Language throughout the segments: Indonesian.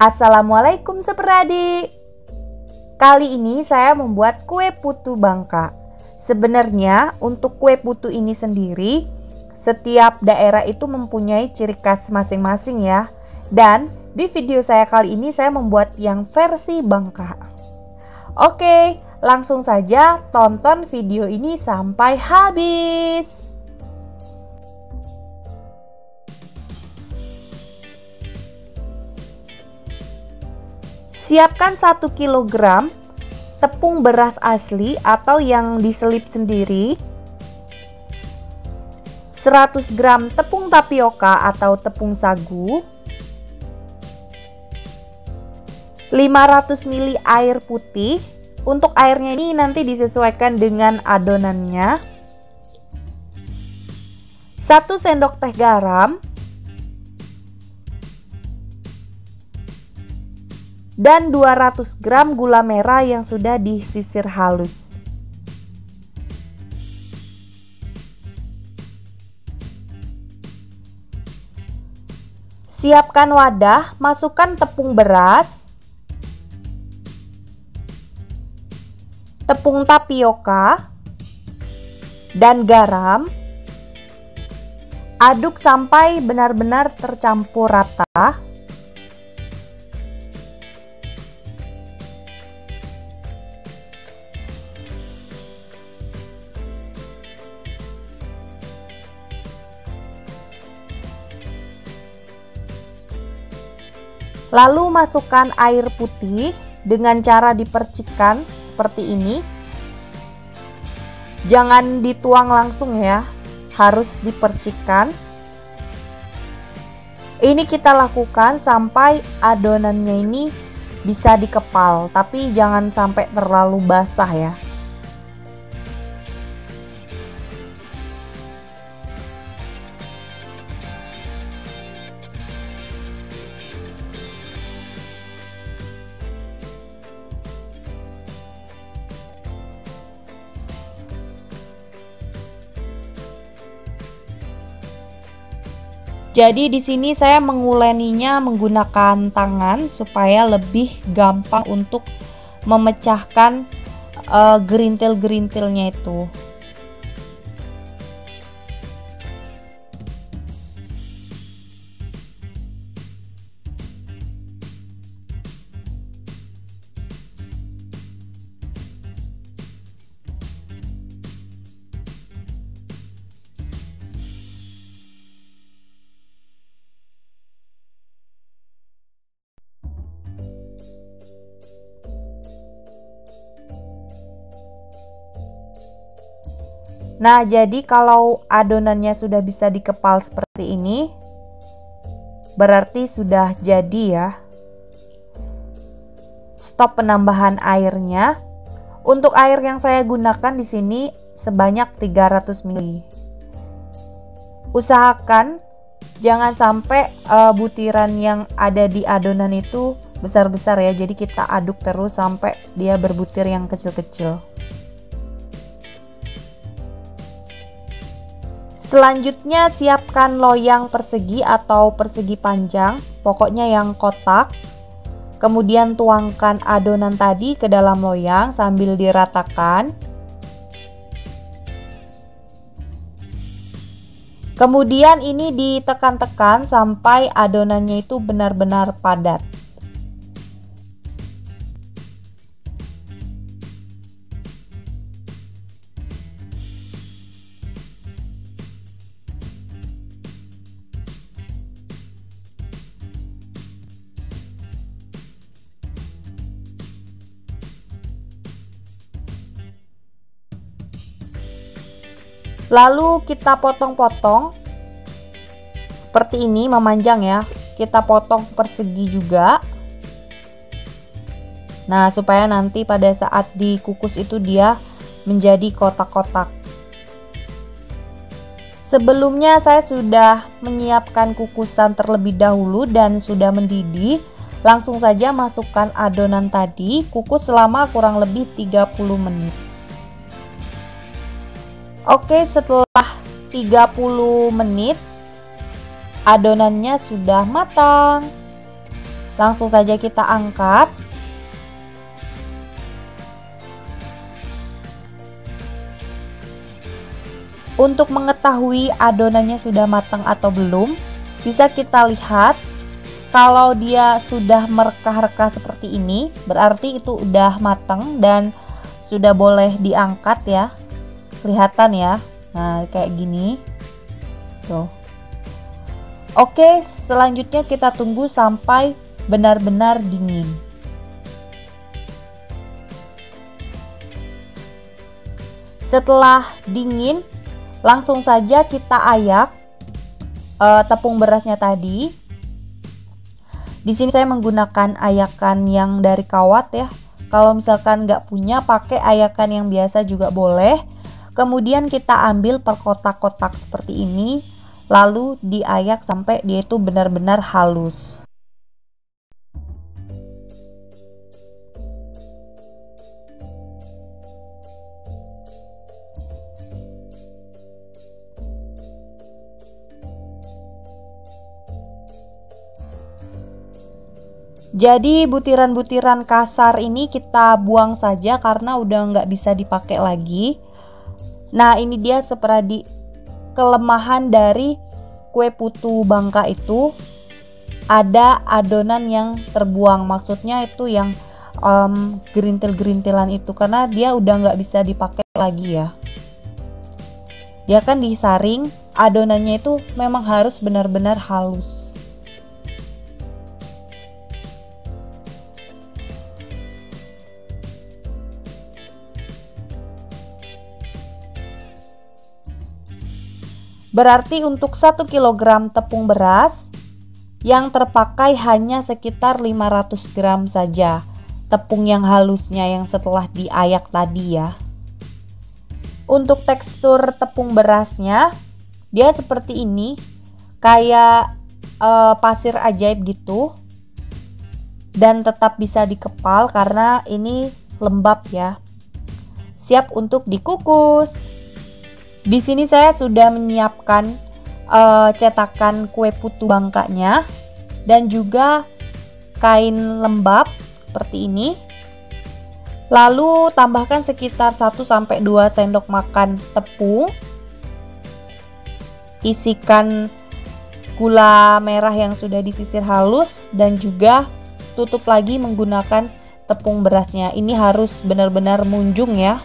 Assalamualaikum seperadik. Kali ini saya membuat kue putu Bangka. Sebenarnya untuk kue putu ini sendiri, setiap daerah itu mempunyai ciri khas masing-masing ya. Dan di video saya kali ini saya membuat yang versi Bangka. Oke, langsung saja tonton video ini sampai habis. Siapkan 1 kg tepung beras asli atau yang diselip sendiri, 100 gram tepung tapioka atau tepung sagu, 500 ml air putih. Untuk airnya ini nanti disesuaikan dengan adonannya, 1 sendok teh garam, dan 200 gram gula merah yang sudah disisir halus. Siapkan wadah, masukkan tepung beras, tepung tapioka, dan garam. Aduk sampai benar-benar tercampur rata. Lalu masukkan air putih dengan cara dipercikkan seperti ini. Jangan dituang langsung ya, harus dipercikkan. Ini kita lakukan sampai adonannya ini bisa dikepal, tapi jangan sampai terlalu basah ya. Jadi di sini saya menguleninya menggunakan tangan supaya lebih gampang untuk memecahkan gerintil-gerintilnya itu. Nah, jadi kalau adonannya sudah bisa dikepal seperti ini, berarti sudah jadi ya. Stop penambahan airnya. Untuk air yang saya gunakan di sini sebanyak 300 ml. Usahakan jangan sampai butiran yang ada di adonan itu besar-besar ya. Jadi kita aduk terus sampai dia berbutir yang kecil-kecil. Selanjutnya siapkan loyang persegi atau persegi panjang, pokoknya yang kotak. Kemudian tuangkan adonan tadi ke dalam loyang sambil diratakan. Kemudian ini ditekan-tekan sampai adonannya itu benar-benar padat. Lalu kita potong-potong seperti ini, memanjang ya. Kita potong persegi juga. Nah, supaya nanti pada saat dikukus itu dia menjadi kotak-kotak. Sebelumnya saya sudah menyiapkan kukusan terlebih dahulu dan sudah mendidih. Langsung saja masukkan adonan tadi, kukus selama kurang lebih 30 menit. Oke, setelah 30 menit adonannya sudah matang. Langsung saja kita angkat. Untuk mengetahui adonannya sudah matang atau belum, bisa kita lihat kalau dia sudah merekah-rekah seperti ini, berarti itu udah matang dan sudah boleh diangkat ya. Kelihatan ya. Nah, kayak gini. Tuh. Oke, selanjutnya kita tunggu sampai benar-benar dingin. Setelah dingin, langsung saja kita ayak tepung berasnya tadi. Di sini saya menggunakan ayakan yang dari kawat ya. Kalau misalkan nggak punya, pakai ayakan yang biasa juga boleh. Kemudian kita ambil per kotak-kotak seperti ini, lalu diayak sampai dia itu benar-benar halus. Jadi butiran-butiran kasar ini kita buang saja karena udah nggak bisa dipakai lagi. Nah, ini dia seperti kelemahan dari kue putu Bangka itu, ada adonan yang terbuang. Maksudnya itu yang gerintil-gerintilan itu, karena dia udah nggak bisa dipakai lagi ya. Dia kan disaring, adonannya itu memang harus benar-benar halus. Berarti untuk 1 kg tepung beras yang terpakai hanya sekitar 500 gram saja tepung yang halusnya yang setelah diayak tadi ya. Untuk tekstur tepung berasnya dia seperti ini, kayak pasir ajaib gitu, dan tetap bisa dikepal karena ini lembab ya. Siap untuk dikukus. Di sini saya sudah menyiapkan cetakan kue putu Bangkanya dan juga kain lembab seperti ini. Lalu tambahkan sekitar 1-2 sendok makan tepung. Isikan gula merah yang sudah disisir halus dan juga tutup lagi menggunakan tepung berasnya. Ini harus benar-benar munjung ya.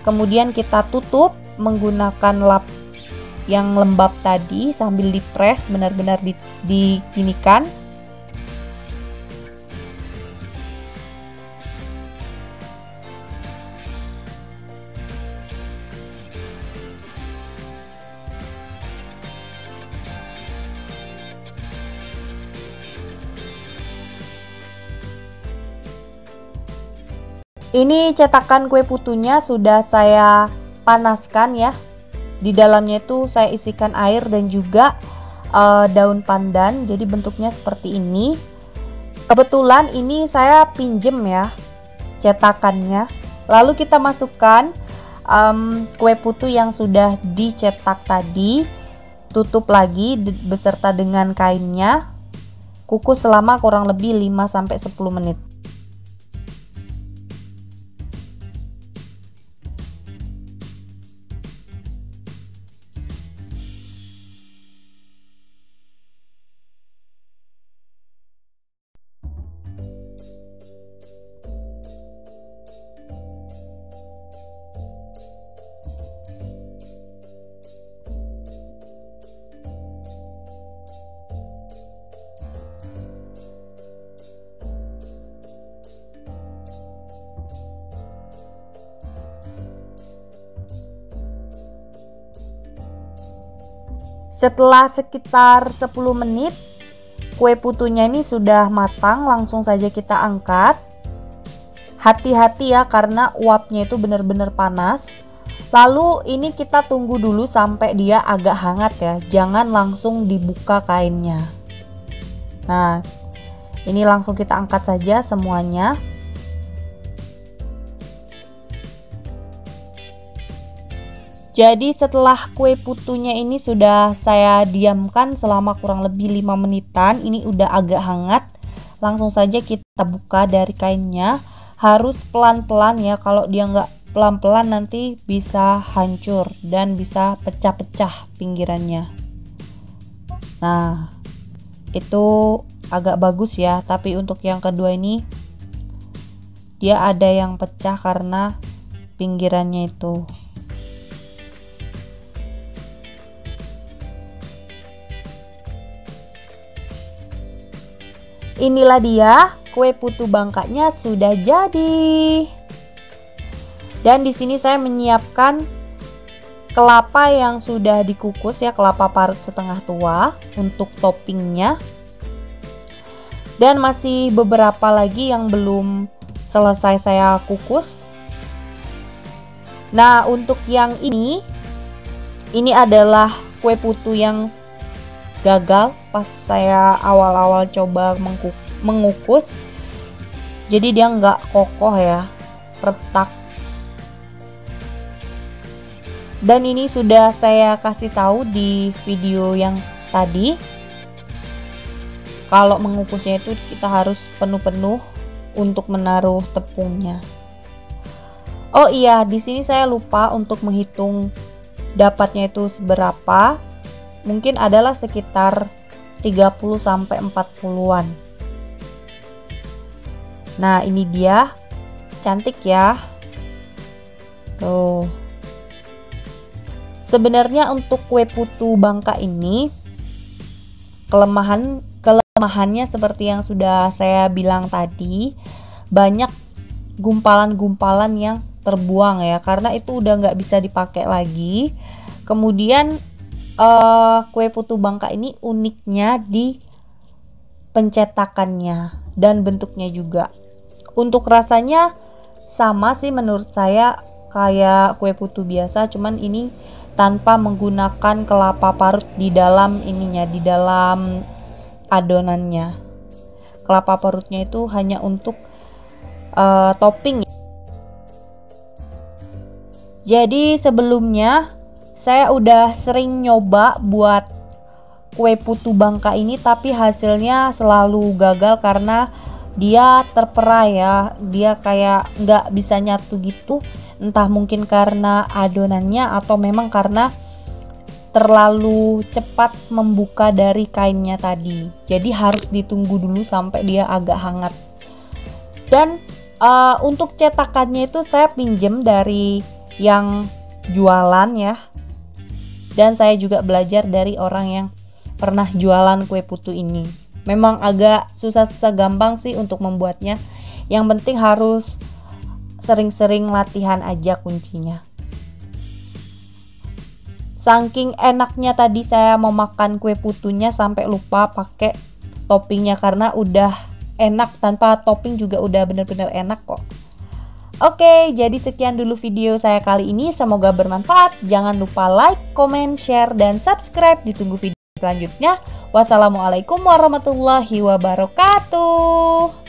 Kemudian kita tutup menggunakan lap yang lembab tadi sambil dipres, benar-benar diginikan. Ini cetakan kue putunya sudah saya panaskan ya. Di dalamnya itu saya isikan air dan juga daun pandan. Jadi bentuknya seperti ini. Kebetulan ini saya pinjem ya cetakannya. Lalu kita masukkan kue putu yang sudah dicetak tadi. Tutup lagi beserta dengan kainnya. Kukus selama kurang lebih 5-10 menit. Setelah sekitar 10 menit kue putunya ini sudah matang, langsung saja kita angkat. Hati-hati ya karena uapnya itu benar-benar panas. Lalu ini kita tunggu dulu sampai dia agak hangat ya, jangan langsung dibuka kainnya. Nah, ini langsung kita angkat saja semuanya. Jadi setelah kue putunya ini sudah saya diamkan selama kurang lebih 5 menitan, ini udah agak hangat. langsung saja kita buka dari kainnya. Harus pelan-pelan ya, kalau dia nggak pelan-pelan nanti bisa hancur dan bisa pecah-pecah pinggirannya. Nah, itu agak bagus ya, tapi untuk yang kedua ini dia ada yang pecah karena pinggirannya itu. Inilah dia, kue putu bangkanya sudah jadi. Dan di sini saya menyiapkan kelapa yang sudah dikukus ya, kelapa parut setengah tua untuk toppingnya. Dan masih beberapa lagi yang belum selesai saya kukus. Nah, untuk yang ini adalah kue putu yang gagal pas saya awal-awal coba mengukus. Jadi dia nggak kokoh ya, retak. Dan ini sudah saya kasih tahu di video yang tadi. Kalau mengukusnya itu kita harus penuh-penuh untuk menaruh tepungnya. Oh iya, di sini saya lupa untuk menghitung dapatnya itu seberapa. Mungkin adalah sekitar 30 sampai 40-an. Nah, ini dia. Cantik ya. Tuh. Sebenarnya untuk kue putu Bangka ini kelemahannya seperti yang sudah saya bilang tadi, banyak gumpalan-gumpalan yang terbuang ya, karena itu udah nggak bisa dipakai lagi. Kemudian kue putu Bangka ini uniknya di pencetakannya dan bentuknya juga. Untuk rasanya sama sih menurut saya kayak kue putu biasa, cuman ini tanpa menggunakan kelapa parut di dalam ininya, di dalam adonannya. Kelapa parutnya itu hanya untuk topping. Jadi sebelumnya saya udah sering nyoba buat kue putu Bangka ini, tapi hasilnya selalu gagal karena dia terperai ya, dia kayak nggak bisa nyatu gitu. Entah mungkin karena adonannya atau memang karena terlalu cepat membuka dari kainnya tadi. Jadi harus ditunggu dulu sampai dia agak hangat. Dan untuk cetakannya itu saya pinjem dari yang jualan ya. Dan saya juga belajar dari orang yang pernah jualan kue putu ini. Memang agak susah-susah gampang sih untuk membuatnya. Yang penting harus sering-sering latihan aja kuncinya. Saking enaknya tadi saya mau makan kue putunya sampai lupa pakai toppingnya karena udah enak, tanpa topping juga udah bener-bener enak kok. Oke, jadi sekian dulu video saya kali ini, semoga bermanfaat. Jangan lupa like, comment, share, dan subscribe. Ditunggu video selanjutnya. Wassalamualaikum warahmatullahi wabarakatuh.